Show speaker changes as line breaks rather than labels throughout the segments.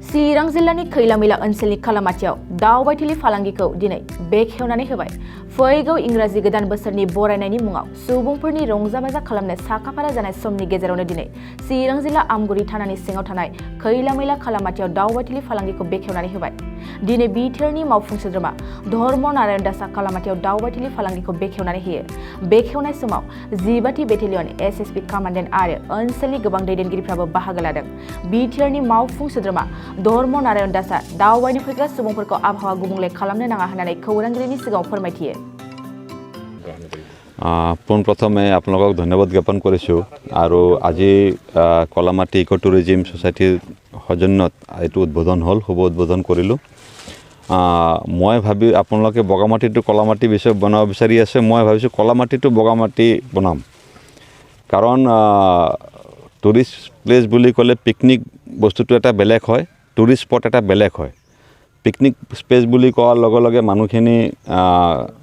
चिरां जिल्लानि खैलामैला ओनसोलनि खालामाथियाव दावबायथिलि फालांगिखौ दिनै बेखेवनानै होबाय। फैगौ इंराजि गोदान बोसोरनि बरायनायनि मुङाव सुबुंफोरनि रंजा बाजा खालामनो साखाफारा जानाय समनि गेजेरावनो दिनै चिरां जिल्ला आमगुरि थानानि सिङाव थानाय खैलामैला खालामाथियाव दावबायथिलि फालांगिखौ बेखेवनानै होबाय। दिनै बिटिआरनि मावफुं सोद्रोमा धर्म नारायण दासआ खालामाथियाव दावबायथिलि फालांगिखौ बेखेवनानै होयो। बेखेवनाय समाव 12थि बेटेलियन एसएसबि कमान्डेन्ट आरो ओनसोलनि गोबां दैदेनगिरिफ्राबो बाहागो लादों। बिटिआरनि मावफुं सोद्रोमा धर्म नारायण दासआ दावबायनो फैग्रा सुबुंफोरखौ आबहावा गुबुंले खालामनो नाङा होननानै खौरांगिरिनि सिगाङाव फोरमायथियो।
পোনপ্ৰথমে আপোনালোকক ধন্যবাদ জ্ঞাপন কৰিছোঁ আৰু আজি কলামাটি ইকো টুৰিজিম ছ'চাইটিৰ সৌজন্যত এইটো উদ্বোধন হ'ল, শুভ উদ্বোধন কৰিলোঁ। মই ভাবি আপোনালোকে বগামাটিটো কলামাটি বিষয়ে বনাব বিচাৰি আছে, মই ভাবিছোঁ কলামাটিটো বগামাটি বনাম। কাৰণ টুৰিষ্ট প্লেচ বুলি ক'লে পিকনিক বস্তুটো এটা বেলেগ হয়, টুৰিষ্ট স্পট এটা বেলেগ হয়। পিকনিক স্পেচ বুলি কোৱাৰ লগে লগে মানুহখিনি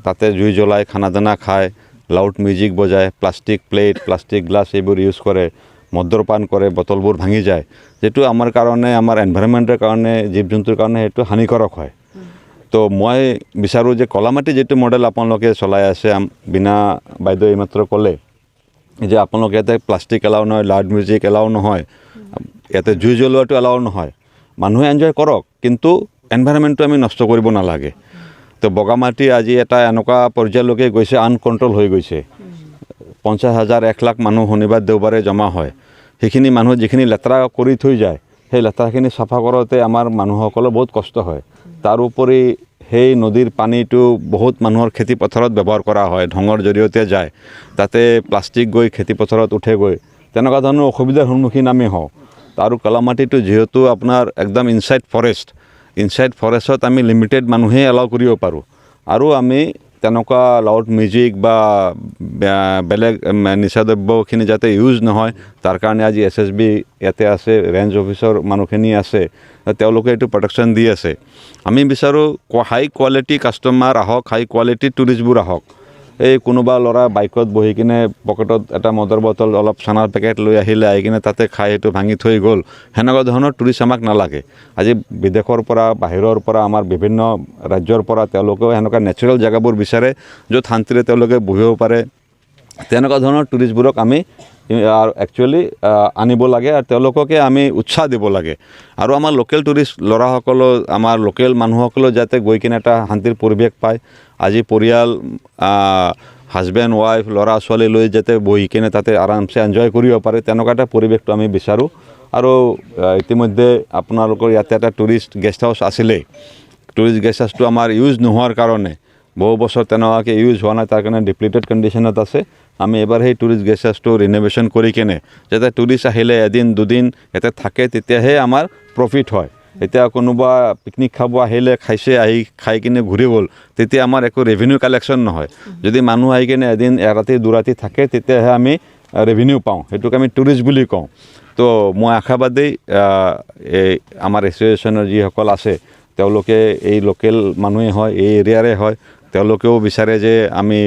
তাতে জুই জ্বলায়, খানা দানা খায়, লাউড মিউজিক বজায়, প্লাষ্টিক প্লেট, প্লাষ্টিক গ্লাছ এইবোৰ ইউজ কৰে, মদ্যপান কৰে, বটলবোৰ ভাঙি যায়, যিটো আমাৰ কাৰণে, আমাৰ এনভাইৰনমেণ্টৰ কাৰণে, জীৱ জন্তুৰ কাৰণে সেইটো হানিকাৰক হয়। তো মই বিচাৰোঁ যে কলামাটি যিটো মডেল আপোনালোকে চলাই আছে, বিনা বাইদেউ এইমাত্ৰ ক'লে যে আপোনালোকে ইয়াতে প্লাষ্টিক এলাও নহয়, লাউড মিউজিক এলাও নহয়, ইয়াতে জুই জ্বলোৱাটো এলাও নহয়, মানুহে এনজয় কৰক, কিন্তু এনভাইৰনমেণ্টটো আমি নষ্ট কৰিব নালাগে। তো বগামাটি আজি এটা এনেকুৱা পৰ্যায়লৈকে গৈছে, আনকণ্ট্ৰল হৈ গৈছে। 50,000 1 লাখ মানুহ শনিবাৰ দেওবাৰে জমা হয়। সেইখিনি মানুহ যিখিনি লেতেৰা কৰি থৈ যায়, সেই লেতেৰাখিনি চাফা কৰোঁতে আমাৰ মানুহসকলৰ বহুত কষ্ট হয়। তাৰোপৰি সেই নদীৰ পানীটো বহুত মানুহৰ খেতিপথাৰত ব্যৱহাৰ কৰা হয়, ঢঙৰ জৰিয়তে যায়, তাতে প্লাষ্টিক গৈ খেতিপথাৰত উঠেগৈ, তেনেকুৱা ধৰণৰ অসুবিধাৰ সন্মুখীন আমি হওঁ। আৰু কলামাটিটো যিহেতু আপোনাৰ একদম ইনচাইড ফৰেষ্টত আমি লিমিটেড মানুহে এলাউ কৰিব পাৰোঁ। আৰু আমি তেনেকুৱা লাউড মিউজিক বা বেলেগ নিচা দ্ৰব্যখিনি যাতে ইউজ নহয়, তাৰ কাৰণে আজি এছএছবি ইয়াতে আছে, ৰেঞ্জ অফিচৰ মানুহখিনি আছে, তেওঁলোকে এইটো প্ৰটেকশ্যন দি আছে। আমি বিচাৰোঁ হাই কোৱালিটি কাষ্টমাৰ আহক, হাই কোৱালিটি টুৰিষ্টবোৰ আহক। এই কোনোবা ল'ৰা বাইকত বহি কিনে পকেটত এটা মদৰ বটল, অলপ চানাৰ পেকেট লৈ আহিলে, আহি কিনে তাতে খাই সেইটো ভাঙি থৈ গ'ল, সেনেকুৱা ধৰণৰ টুৰিষ্ট আমাক নালাগে। আজি বিদেশৰ পৰা, বাহিৰৰ পৰা, আমাৰ বিভিন্ন ৰাজ্যৰ পৰা তেওঁলোকেও সেনেকুৱা নেচাৰেল জেগাবোৰ বিচাৰে, য'ত শান্তিৰে তেওঁলোকে বহিব পাৰে। তেনেকুৱা ধৰণৰ টুৰিষ্টবোৰক আমি একচুৱেলি আনিব লাগে আৰু তেওঁলোককে আমি উৎসাহ দিব লাগে। আৰু আমাৰ লোকেল টুৰিষ্ট ল'ৰাসকলেও, আমাৰ লোকেল মানুহসকলেও যাতে গৈ কিনে এটা শান্তিৰ পৰিৱেশ পায়। আজি পৰিয়াল, হাজবেণ্ড ৱাইফ, ল'ৰা ছোৱালী লৈ যাতে বহি কিনে তাতে আৰামছে এনজয় কৰিব পাৰে, তেনেকুৱা এটা পৰিৱেশটো আমি বিচাৰোঁ। আৰু ইতিমধ্যে আপোনালোকৰ ইয়াতে এটা টুৰিষ্ট গেষ্ট হাউচ আছিলেই, টুৰিষ্ট গেষ্ট হাউচটো আমাৰ ইউজ নোহোৱাৰ কাৰণে, বহু বছৰ তেনেকুৱাকৈ ইউজ হোৱা নাই, তাৰ কাৰণে ডিপ্লিটেড কণ্ডিশ্যনত আছে। আমি এবাৰ সেই টুৰিষ্ট গেষ্ট হাউচটো ৰিন'ভেশ্যন কৰি কিনে যাতে টুৰিষ্ট আহিলে এদিন দুদিন ইয়াতে থাকে, তেতিয়াহে আমাৰ প্ৰফিট হয়। এতিয়া কোনোবা পিকনিক খাব আহিলে, খাইছে, আহি খাই কিনে ঘূৰি গ'ল, তেতিয়া আমাৰ একো ৰেভিনিউ কালেকশ্যন নহয়। যদি মানুহ আহি কিনে এদিন এৰাতি দুৰাতি থাকে, তেতিয়াহে আমি ৰেভিনিউ পাওঁ, সেইটোক আমি টুৰিষ্ট বুলি কওঁ। তো মই আশাবাদী এই আমাৰ এছ'চিয়েশ্যনৰ যিসকল আছে, তেওঁলোকে এই লোকেল মানুহে হয়, এই এৰিয়াৰে হয়, তেওঁলোকেও বিচাৰে যে আমি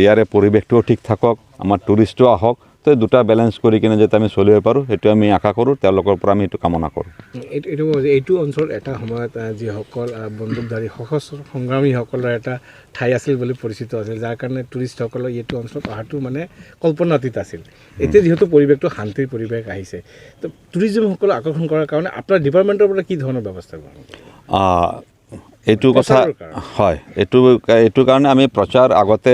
ইয়াৰে পৰিৱেশটোও ঠিক থাকক, আমাৰ টুৰিষ্টো আহক। তো দুটা বেলেঞ্চ কৰি কিনে যাতে আমি চলিব পাৰোঁ, সেইটো আমি আশা কৰোঁ, তেওঁলোকৰ পৰা আমি এইটো কামনা কৰোঁ।
এইটো অঞ্চল এটা সময়ত যিসকল বন্দুকধাৰী সশস্ত্ৰ সংগ্ৰামীসকলৰ এটা ঠাই আছিল বুলি পৰিচিত আছিল, যাৰ কাৰণে টুৰিষ্টসকলৰ এইটো অঞ্চলত অহাটো মানে কল্পনাতীত আছিল। এতিয়া যিহেতু পৰিৱেশটো শান্তিৰ পৰিৱেশ আহিছে, তো টুৰিজিমসকলক আকৰ্ষণ কৰাৰ কাৰণে আপোনাৰ ডিপাৰ্টমেণ্টৰ পৰা কি ধৰণৰ ব্যৱস্থা গ্ৰহণ কৰে?
এইটো কথা হয়, এইটো কাৰণে আমি প্ৰচাৰ আগতে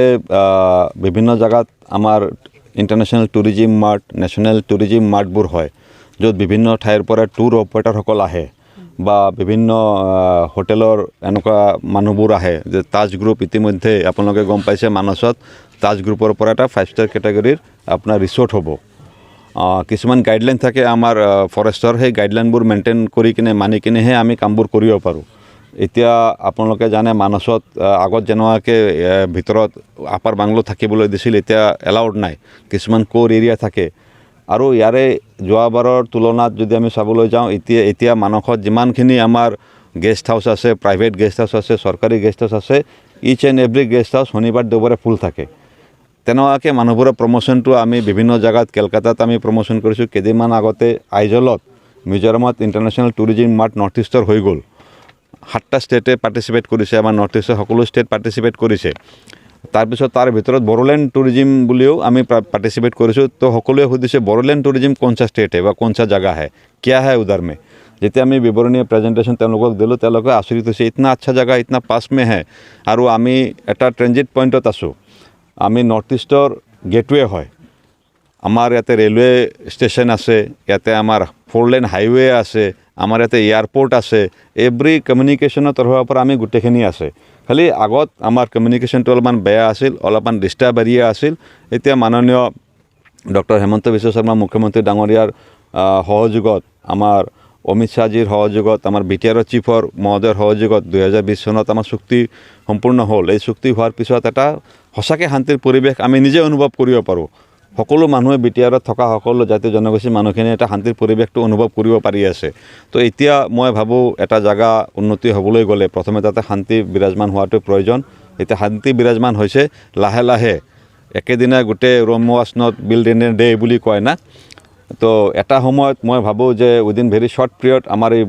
বিভিন্ন জেগাত আমাৰ international tourism mart, national tourism মাৰ্টবোৰ হয়, য'ত বিভিন্ন ঠাইৰ পৰা টুৰ অপাৰেটৰসকল আহে বা বিভিন্ন হোটেলৰ এনেকুৱা মানুহবোৰ আহে। যে তাজ গ্ৰুপ, ইতিমধ্যে আপোনালোকে গম পাইছে, মানসত তাজ গ্ৰুপৰ পৰা এটা 5 ষ্টাৰ কেটেগৰীৰ আপোনাৰ ৰিচৰ্ট হ'ব। কিছুমান গাইডলাইন থাকে আমাৰ ফৰেষ্টৰ, সেই গাইডলাইনবোৰ মেইনটেইন কৰি কিনে, মানি কিনেহে আমি কামবোৰ কৰিব পাৰোঁ। এতিয়া আপোনালোকে জানে, মানসত আগত যেনেকুৱাকৈ ভিতৰত আপাৰ বাংলো থাকিবলৈ দিছিল, এতিয়া এলাউড নাই, কিছুমান ক'ৰ এৰিয়া থাকে। আৰু ইয়াৰে যোৱাবাৰৰ তুলনাত যদি আমি চাবলৈ যাওঁ, এতিয়া মানসত যিমানখিনি আমাৰ গেষ্ট হাউচ আছে, প্ৰাইভেট গেষ্ট হাউচ আছে, চৰকাৰী গেষ্ট হাউচ আছে, each and every guest house শনিবাৰ দেওবাৰে ফুল থাকে। তেনেকুৱাকৈ মানুহবোৰৰ প্ৰমোশ্যনটো আমি বিভিন্ন জেগাত, কেলকাতাত আমি প্ৰমোশ্যন কৰিছোঁ। কেইদিনমান আগতে আইজলত মিজোরামত ইণ্টাৰনেশ্যনেল টুৰিজিম মাৰ্ট নৰ্থ ইষ্টৰ হৈ গ'ল 7টা ষ্টেটে পাৰ্টিচিপেট কৰিছে আমাৰ নৰ্থ ইষ্টৰ সকলো ষ্টেট পাৰ্টিচিপেট কৰিছে তাৰপিছত তাৰ ভিতৰত বড়োলেণ্ড টুৰিজিম বুলিও আমি পাৰ্টিচিপেট কৰিছোঁ তো সকলোৱে সুধিছে বড়োলেণ্ড টুৰিজিম কোনচা ষ্টেট হে বা কোনচা জাগা হে কিয়া হে উধাৰ মে যেতিয়া আমি বিৱৰণী প্ৰেজেণ্টেশ্যন তেওঁলোকক দিলোঁ তেওঁলোকে আচৰিত হৈছে ইতনা আচ্ছা জাগা ইতনা পাছ মে হে আৰু আমি এটা ট্ৰেনজিট পইণ্টত আছোঁ আমি নৰ্থ ইষ্টৰ গেটৱে হয় আমাৰ ইয়াতে ৰেলৱে ষ্টেচন আছে ইয়াতে আমাৰ 4-লেন হাইৱে আছে আমাৰ ইয়াতে এয়াৰপৰ্ট আছে এভৰি কমিউনিকেশ্যনৰ তৰফৰ পৰা আমি গোটেইখিনি আছে খালি আগত আমাৰ কমিউনিকেশ্যনটো অলপমান বেয়া আছিল অলপমান ডিষ্টাৰ্ব এৰিয়া আছিল এতিয়া মাননীয় ডক্টৰ হেমন্ত বিশ্ব শৰ্মা মুখ্যমন্ত্ৰী ডাঙৰীয়াৰ সহযোগত আমাৰ অমিত শ্বাহজীৰ সহযোগত আমাৰ বিটিআৰৰ চিফৰ মহোদয়ৰ সহযোগত 2020 চনত আমাৰ চুক্তি সম্পূৰ্ণ হ'ল এই চুক্তি হোৱাৰ পিছত এটা সঁচাকৈ শান্তিৰ পৰিৱেশ আমি নিজে অনুভৱ কৰিব পাৰোঁ সকলো মানুহে বিটিআৰত থকা সকলো জাতি জনগোষ্ঠীৰ মানুহখিনি এটা শান্তিৰ পৰিৱেশটো অনুভৱ কৰিব পাৰি আছে তো এতিয়া মই ভাবোঁ এটা জাগা উন্নতি হ'বলৈ গ'লে প্ৰথমে তাতে শান্তি বিৰাজমান হোৱাটো প্ৰয়োজন এতিয়া শান্তি বিৰাজমান হৈছে লাহে লাহে একেদিনাই গোটেই Rome was not built in a day বুলি কয় না তো এটা সময়ত মই ভাবোঁ যে উইদিন ভেৰি শ্বৰ্ট পিৰিয়ড আমাৰ এই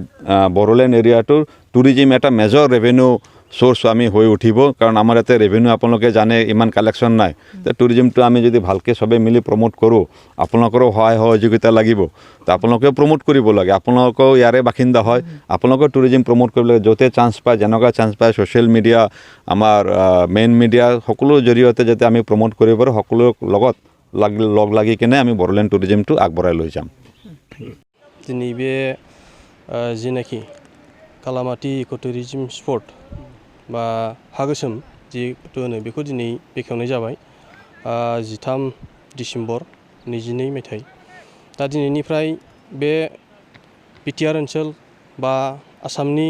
বড়োলেণ্ড এৰিয়াটোৰ টুৰিজিম এটা মেজৰ ৰেভিনিউ সোর্স আমি হয়ে উঠিব কারণ আমার ইয়াতে রেভিনিউ আপনাদের জানে ইমান কালেকশন নাই তো ট্যুরিজমটো আমি যদি ভালকে সবে মিলি প্রমোট করো আপনাদেরও সহায় সহযোগিতা লাগিব তো আপনাদেরও প্রমোট করব লাগে আপনাদেরও ইয়ারে বাসিন্দা হয় আপনাদেরও ট্যুরিজম প্রমোট করব লাগে যতে চান্স পায় যেনেকা চান্স পায় সোশ্যাল মিডিয়া আমার মেইন মিডিয়া সকলো জৰিয়তে যাতে আমি প্রমোট কৰিব পাৰোঁ সকলো লগত লগ লাগি কিনে আমি বড়োলেণ্ড ট্যুরিজমটো আগবঢ়াই লৈ যাম
दिनै बे जेनाखि कालामाटी इक' टुरिजम स्पट बा हा गोसोम जिहेतु होनो बेखौ दिनै बेखेवनाय जाबाय 13 डिसेम्बर 22 मायथाइ दा दिनैनिफ्राय बे बिटिआर ओनसोल बा आसामनि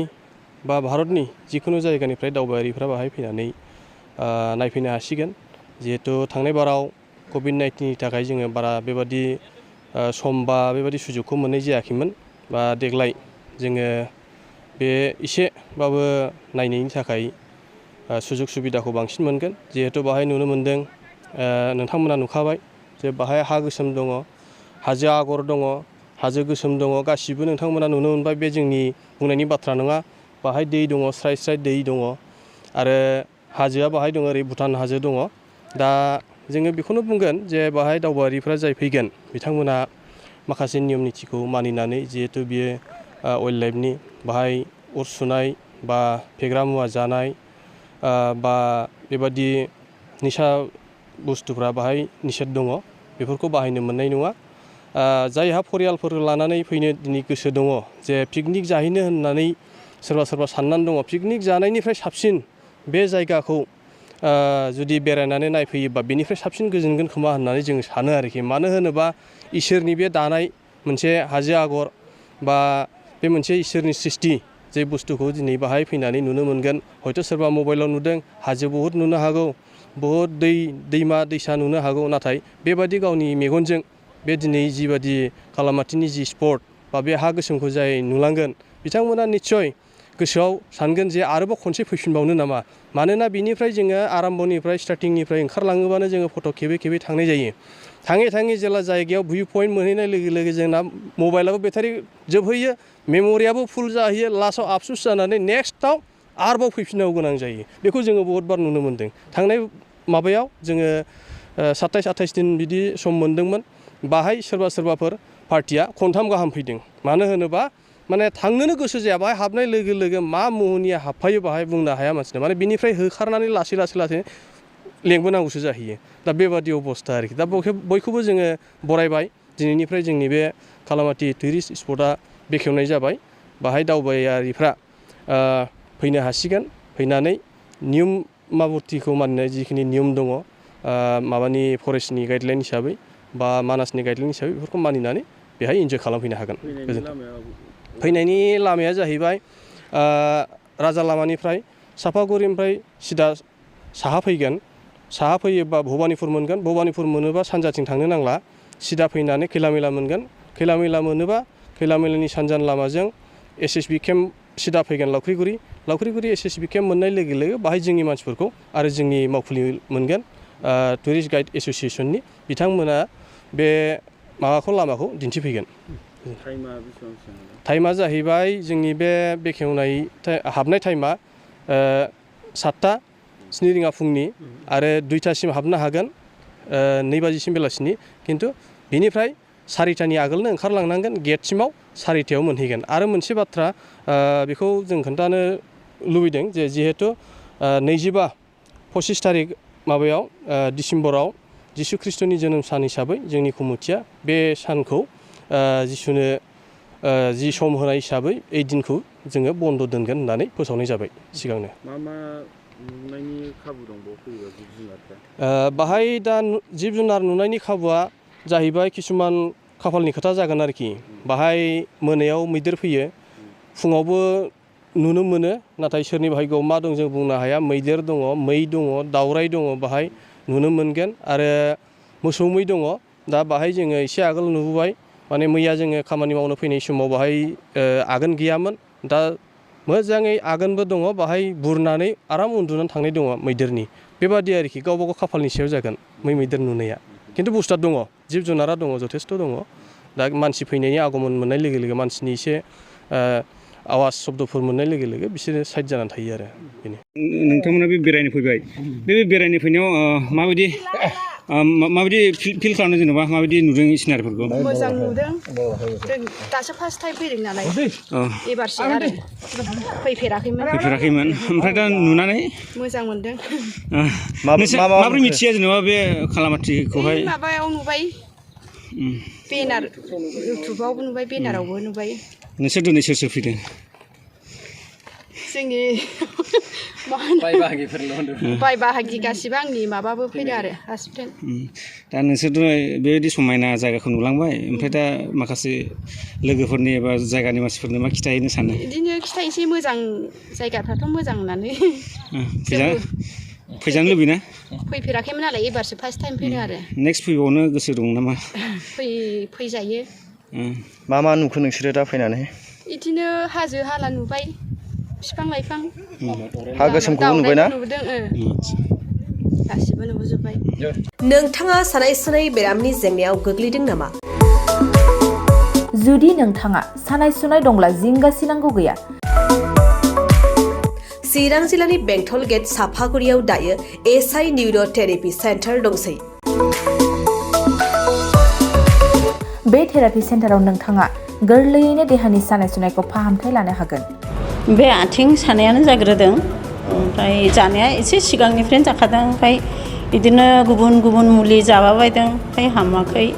बा भारतनि जिखुनु जायगानिफ्राय दावबायारिफ्रा बाहाय फैनानै नायफैनो हासिगोन जिहेतु थांनाय बाराव COVID-19 नि थाखाय जोङो बारा बेबादि सम बा बेबादि सुजुगखौ मोननाय जायाखैमोन बा देग्लाय जोङो बे इसेबाबो नायनायनि थाखाय सुजुग सुबिदाखौ बांसिन मोनगोन जिहेतु बाहाय नुनो मोनदों नोंथांमोना नुखाबाय जे बाहाय हा गोसोम दङ हाजो आगर दङ हाजो गोसोम दङ गासिबो नोंथांमोना नुनो मोनबाय बे जोंनि बुंनायनि बाथ्रा नङा बाहाय दै दङ स्राय स्राय दै दङ आरो हाजोआ बाहाय दङ ओरै भुटान हाजो दङ दा जोङो बेखौनो बुंगोन जे बाहाय दावबायारिफ्रा जाय फैगोन बिथांमोना माखासे नियम निथिखौ मानिनानै जिहेतु बियो वाइल्ड लाइफनि बाहाय अर सुनाय बा फेग्रा मुवा जानाय बा बेबादि निसा बुस्थुफ्रा बाहाय निषेध दङ बेफोरखौ बाहायनो मोननाय नङा जायहा फरियालफोर लानानै फैनो दिनै गोसो दङ जे पिकनिक जाहैनो होननानै सोरबा सोरबा साननानै दङ पिकनिक जानायनिफ्राय साबसिन बे जायगाखौ जुदि बेरायनानै नायफैयोबा बेनिफ्राय साबसिन गोजोनगोन खोमा होननानै जों सानो आरोखि मानो होनोबा इसोरनि बे दानाय मोनसे हाजो आगर बा बे मोनसे इसोरनि सृष्टि जे बुस्थुखौ दिनै बाहाय फैनानै नुनो मोनगोन हयथ' सोरबा मबाइलाव नुदों हाजो बहुद नुनो हागौ बहुद दैमा दैसा नुनो हागौ नाथाय बेबादि गावनि मेगनजों बे दिनै जिबादि कालामाटीनि जि स्पट बा बे हा गोसोमखौ जाय नुलांगोन बिथांमोना निस्सय गोसोआव सानगोन जे आरोबाव खनसे फैफिनबावनो नामा मानोना बिनिफ्राय जोङो आराम्भनिफ्राय स्टार्टिंनिफ्राय ओंखारलाङोबानो जोङो फट' खेबै खेबै थांनाय जायो थाङै थाङै जेला जायगायाव भिउ पइन्ट मोनहैनाय लोगो लोगो जोंना मबाइलाबो बेटारि जोबहैयो मेम'रियाबो फुल जाहैयो लास्टआव आफसुस जानानै नेक्स्टआव आरोबाव फैफिननांगौ गोनां जायो बेखौ जोङो बहुद बार नुनो मोन्दों थांनाय माबायाव जोङो 27-28 दिन बिदि सम मोन्दोंमोन बाहाय सोरबा सोरबाफोर पार्टिया खनथाम गाहाम फैदों मानो होनोबा माने थांनोनो गोसो जाया बाहाय हाबनाय लोगो लोगो मा मुहिनिया हाबफायो बाहाय बुंनो हाया मानसिना माने बिनिफ्राय होखारनानै लासै लेंबोनांगौसो जाहैयो दा बेबादि अबस्था आरोखि दा बयखौबो जोङो बरायबाय दिनैनिफ्राय जोंनि बे कालामाटी टुरिस्ट स्पटआ बेखेवनाय जाबाय बाहाय दावबायारिफ्रा फैनो हासिगोन फैनानै नियमाबर्तिखौ मानिनाय जिखिनि नियम दङ माबानि फरेस्टनि गाइडलाइन हिसाबै बा मानासनि गाइडलाइन हिसाबै बेफोरखौ मानिनानै बेहाय इन्जय खालामफैनो हागोन फैनायनि लामाया जाहैबाय राजा लामानिफ्राय सापागुरिनिफ्राय सिदा साहा फैगोन साहा फैयोबा भबानिपुर मोनगोन भबानिपुर मोनोबा सानजाथिं थांनो नांला सिदा फैनानै खैलामैला मोनगोन खैलामैला मोनोबा खैलामैलानि सानजान लामाजों SSB केम्प सिदा फैगोन लावख्रिगुरि SSB केम्प मोननाय लोगो लोगो बाहाय जोंनि मानसिफोरखौ आरो जोंनि मावखुलि मोनगोन टुरिस्ट गाइड एस'सिएशननि बिथांमोना बे माबाखौ लामाखौ दिन्थिफैगोन टाइमा जाहैबाय जोंनि बे बेखेवनाय हाबनाय टाइमा 7टा 7 रिंगा फुंनि आरो 2टासिम हाबनो हागोन 2 बाजिसिम बेलासिनि खिन्थु बिनिफ्राय 4टानि आगोलनो ओंखारलांनांगोन गेटसिमाव 4टायाव मोनहैगोन आरो मोनसे बाथ्रा बेखौ जों खोन्थानो लुबैदों जे जिहेतु 25 तारिख माबायाव डिसेम्बराव जिशु ख्रिस्ट'नि जोनोम सान हिसाबै जोंनि कमिटिया बे सानखौ जिशुनो जि सम होनाय हिसाबै এই दिनखौ जोङो बन्द दोनगोन होननानै फोसावनाय जाबाय सिगांनो
मा नुनायनि खाबु दंबावो फैयोबा जिब जुनारफ्रा
बाहाय दा जिब जुनार नुनायनि खाबुआ जाहैबाय किसुमान खाफालनि खोथा जागोन आरोखि बाहाय मोनायाव मैदेर फैयो फुङावबो नुनो मोनो नाथाय सोरनि भाग्यआव मा दं जों बुंनो हाया मैदेर दङ मै दङ दावराय दङ बाहाय नुनो मोनगोन आरो मोसौ मै दङ दा बाहाय जोङो एसे आगोल नुबोबाय माने मैया जोङो खामानि मावनो फैनाय समाव बाहाय आगोन गैयामोन दा मोजाङै आगोनबो दङ बाहाय बुरनानै आराम उन्दुनानै थांनाय दङ मैदेरनि बेबादि आरोखि गावबा गाव खाफालनि सायाव जागोन मैदेर नुनाया खिन्थु बुस्थुआ दङ जिब जुनारा दङ जथेस्थ' दङ दा मानसि फैनायनि आगमन मोननाय लोगो लोगो मानसिनि एसे आवाज शब्दफोर मोननाय लोगो लोगो बिसोरो साइड जानानै थायो आरो बेनो
नोंथांमोना बे बेरायनो फैबाय बे बेरायनो फैनायाव माबायदि फिल खालामदों जेनेबा माबायदि नुदों सिनारिफोरखौ
मोजां नुदों जों दासो फार्स्ट टाइम फैदों नालाय एबारसो आरो फैफेराखैमोन
ओमफ्राय दा नुनानै
मोजां मोनदों
माबोरै मिथिया जेनेबा बे खालामाथिखौहाय
माबायाव नुबाय बेनार इउटुबावबो नुबाय बेनारावबो नुबाय
नोंसोर दिनै सोर सोर फैदों
जोंनि बाय बाहागि गासिबो आंनि माबाबो फैदों आरो हासबेन्ड
दा नोंसोरथ' बेबायदि समायना जायगाखौ नुलांबाय ओमफ्राय दा माखासे लोगोफोरनि एबा जायगानि मानसिफोरनो मा खिथाहैनो सानो
बिदिनो खिथायसै मोजां जायगाफ्राथ' मोजां होननानै
फैजानो लुबैना
फैफेराखैमोन नालाय एबारसो फार्स्ट टाइम फैदों आरो
नेक्स्ट फैबावनो गोसो दं नामा
फैजायो
मा नुखो नोंसोरो दा फैनानै
बिदिनो हाजो हाला नुबाय बिफां लाइफां
हा गोसोमखौबो नुबायना
नुदों गासिबो नुबोजोब्बाय
नोंथाङा सानाय सुनाय बेरामनि जेंनायाव गोग्लैदों नामा
जुदि नोंथाङा सानाय सुनाय दंब्ला जिंगासिनांगौ गैया
चिरां जिल्लानि बेंटल गेट साफागुरियाव दायो एसआइ निउर' थेरापि सेन्टार दंसै
बे थेरापि सेन्टाराव नोंथाङा गोरलैयैनो देहानि सानाय सुनायखौ फाहामथाय लानो हागोन
बे आथिं सानायानो जाग्रोदों ओमफ्राय जानाया एसे सिगांनिफ्रायनो जाखादों ओमफ्राय बिदिनो गुबुन गुबुन मुलि जाबाबायदों ओमफ्राय हामाखै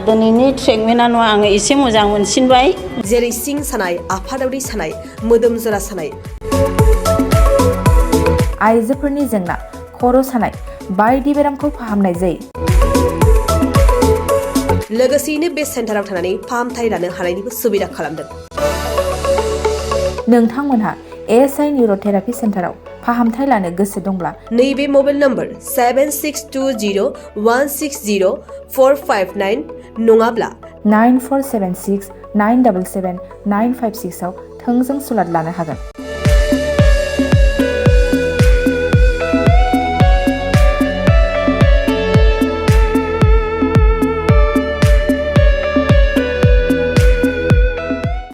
दिनैनि ट्रिटमेन्टआ आङो एसे मोजां मोनसिनबाय
जेरै सिं सानाय आफादावरि सानाय मोदोम जरा सानाय
आइजोफोरनि जेंना खर' सानाय बायदि बेरामखौ फाहामनाय जायो
लोगोसेयैनो बे सेन्टाराव थानानै फाहामथाय लानो हानायनिबो सुबिदा खालामदों
नोंथांमोनहा एएसआइ निउर' थेरापि सेन्टाराव फाहामथाय लानो गोसो दंब्ला
नैबे मबाइल नम्बर 7620160459 नङाब्ला
9476977956 आव थोंजों सुलाद लानो हागोन